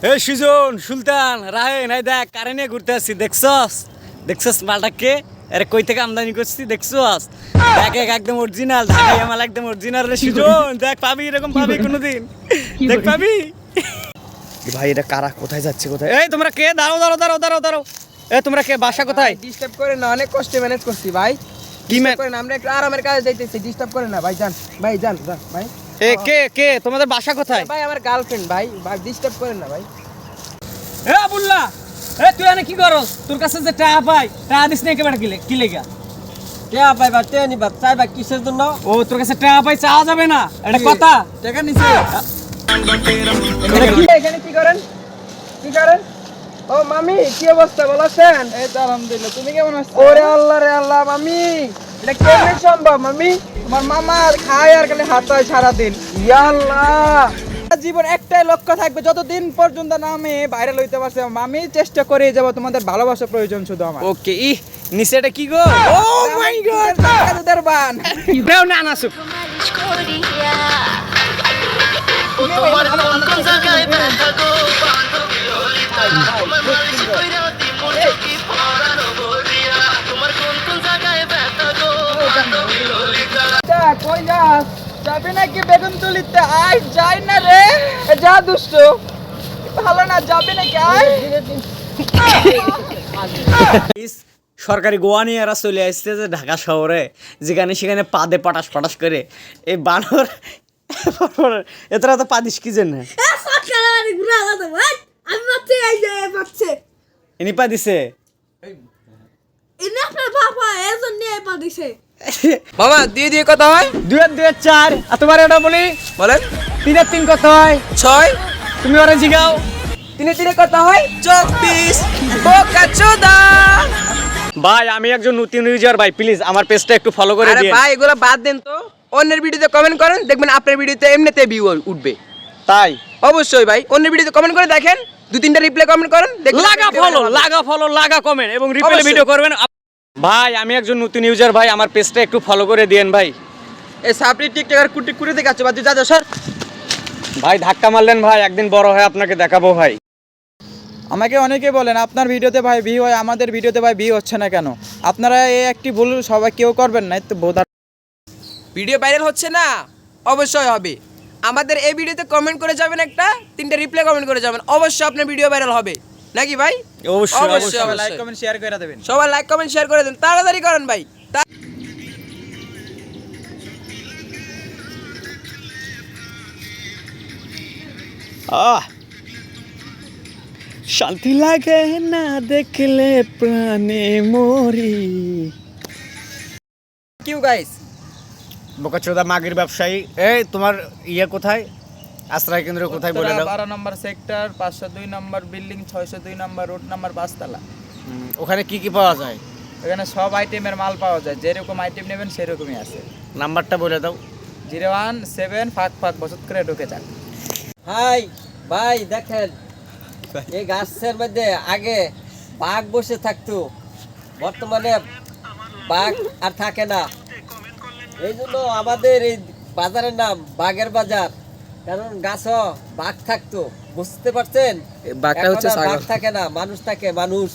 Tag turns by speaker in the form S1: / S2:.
S1: এই সুজন সুলতান রাহেন এই দেখ কারে নিয়ে ঘুরতে আসছি দেখছস মালটাকে আরে কই থেকে আমদানি করছি দেখছস দেখ একদম অরিজিনাল ঢাকাই মাল একদম অরিজিনাল রে সুজন দেখ পাবি এরকম পাবি কোনোদিন দেখ পাবি ভাই এটা কারা কোথায় যাচ্ছে কোথায় এই তোমরা কে দাঁড়াও এই তোমরা কে বাসা কোথায়
S2: ডিস্টার্ব করে না অনেক কষ্টে ম্যানেজ করছি ভাই
S1: কি ম্যান
S2: করে না আমরা একটু আরামের কাজে যাইতেছি ডিস্টার্ব করে না ভাই যান ভাই
S1: এ কে তোমাদের বাসা কোথায়
S2: ভাই আমার গার্লফ্রেন্ড ভাই ডিস্টার্ব করেন না ভাই
S1: এ আবুল্লাহ এ তুই এনে কি করস তোর কাছে যে টাকা পাই টাকা দিস না একেবারে কি লেগা
S2: টিয়া ভাই বা টিয়া নিবা চাই ভাই কিসের জন্য
S1: ও তোর কাছে টাকা পাই চাওয়া যাবে না এটা কথা
S2: টাকা নিছে এখানে কি করেন ও মামি কি অবস্থা বলছেন এই তো আলহামদুলিল্লাহ তুমি কেমন আছো ওরে আল্লাহ রে আল্লাহ মামি এটা কেমনে সম্ভব মামি তোমার মামা আর খায় আর খালি হাত হয় সারাদিন ইয়া আল্লাহ জীবন একটাই লক্ষ্য থাকবে যতদিন পর্যন্ত না আমি ভাইরাল হইতে পারছি মামি চেষ্টা করে যাব তোমাদের ভালোবাসা প্রয়োজন শুধু আমার
S1: ওকে নিচে এটা কি গো ও মাই গড
S2: তোদের বান
S1: নাও না নাসুক
S3: তোমার কোন জায়গায় ব্যথা গো বান্ধবী ললিতা তোমার মালিশ কইরা দিমনে কি পরানো বলিয়া তোমার কোন জায়গায় ব্যথা গো বান্ধবী ললিতা
S2: যা কই যাস যাবি নাকি বেগুন তুলিতে আয় যাই না রে যা দুষ্ট ভালো না যাবি নাকি আয়
S1: সরকারি গোয়া নিয়ে এরা চলে আসছে যে ঢাকা শহরে যেখানে সেখানে পাদে পটাশ করে এই বানর এতটা তো পাদিস কি জন্য ইনি পা দিছে
S2: বাবা দিয়ে কথা হয়
S1: 2 আর 2 4 আর তোমার এটা বলি
S2: বলেন
S1: 3 আর 3 কত হয়
S2: 6
S1: তুমি ওরা জিগাও
S2: 3 কথা হয় 24 বোকাচোদা
S1: ভাই আমি একজন নতুন ইউজার ভাই প্লিজ আমার পেজটা একটু ফলো করে
S2: আরে
S1: দিন
S2: ভাই এগুলো বাদ দেন তো অন্যের ভিডিওতে কমেন্ট করেন দেখবেন আপনার ভিডিওতে এমনিতে ভিউ উঠবে
S1: তাই
S2: অবশ্যই ভাই অন্যের ভিডিওতে কমেন্ট করে দেখেন 2-3টা রিপ্লাই কমেন্ট করেন দেখবেন
S1: লাগা ফলো লাগা কমেন্ট এবং রিপ্লাই
S2: অবশ্যই।
S1: ভিডিও করবেন ভাই আমি একজন নতুন ইউজার ভাই আমার পেজটা একটু ফলো করে দিয়েন ভাই
S2: এই সাপড়ি টিকটকার কুটি দেখে আছে বাদ যা স্যার
S1: ভাই ধাক্কা মারলেন ভাই একদিন বড় হয়ে আপনাকে দেখাবো ভাই
S4: আমাকে অনেকে বলেন আপনার ভিডিওতে ভাই ভিউ হয় আমাদের ভিডিওতে ভাই ভিউ হচ্ছে না কেন আপনারা এই একটি ভুল সবাই কেউ করবেন না তো বোধ
S2: ভিডিও ভাইরাল হচ্ছে না অবশ্যই হবে আমাদের এই ভিডিওতে কমেন্ট করে যাবেন একটা 3টা রিপ্লাই কমেন্ট করে যাবেন অবশ্যই আপনার ভিডিও ভাইরাল হবে নাকি ভাই
S1: অবশ্যই
S2: অবশ্যই।
S4: লাইক কমেন্ট শেয়ার করে দেবেন
S2: সবাই লাইক কমেন্ট শেয়ার করে দেন তাড়াতাড়ি করেন ভাই
S1: শান্তি লাগে না দেখলে প্রাণে মরি
S2: কিউ গাইস
S1: বোকাচোদা মাগির ব্যবসায়ী এই তোমার ইয়ে কোথায় আশ্রয় কেন্দ্র কোথায় বলে দাও
S4: 12 নম্বর সেক্টর 502 নম্বর বিল্ডিং 602 নম্বর রোড নাম্বার 5 তলা
S1: ওখানে কি পাওয়া যায়
S4: এখানে সব আইটেমের মাল পাওয়া যায় যেরকম আইটেম নেবেন সেরকমই আছে
S1: নাম্বারটা বলে দাও
S4: 017 ফাঁক বসত করে ঢুকে যান
S5: ভাই দেখেন এই গাছের মধ্যে আগে বাঘ বসে থাকতো বর্তমানে বাঘ আর থাকে না এই জন্য আমাদের এই বাজারের নাম বাঘের বাজার কারণ গাছও বাঘ থাকতো বুঝতে পারছেন
S2: বাঘটা হচ্ছে
S5: এখন আর
S2: ছাগল
S5: বাঘ থাকে না মানুষ থাকে মানুষ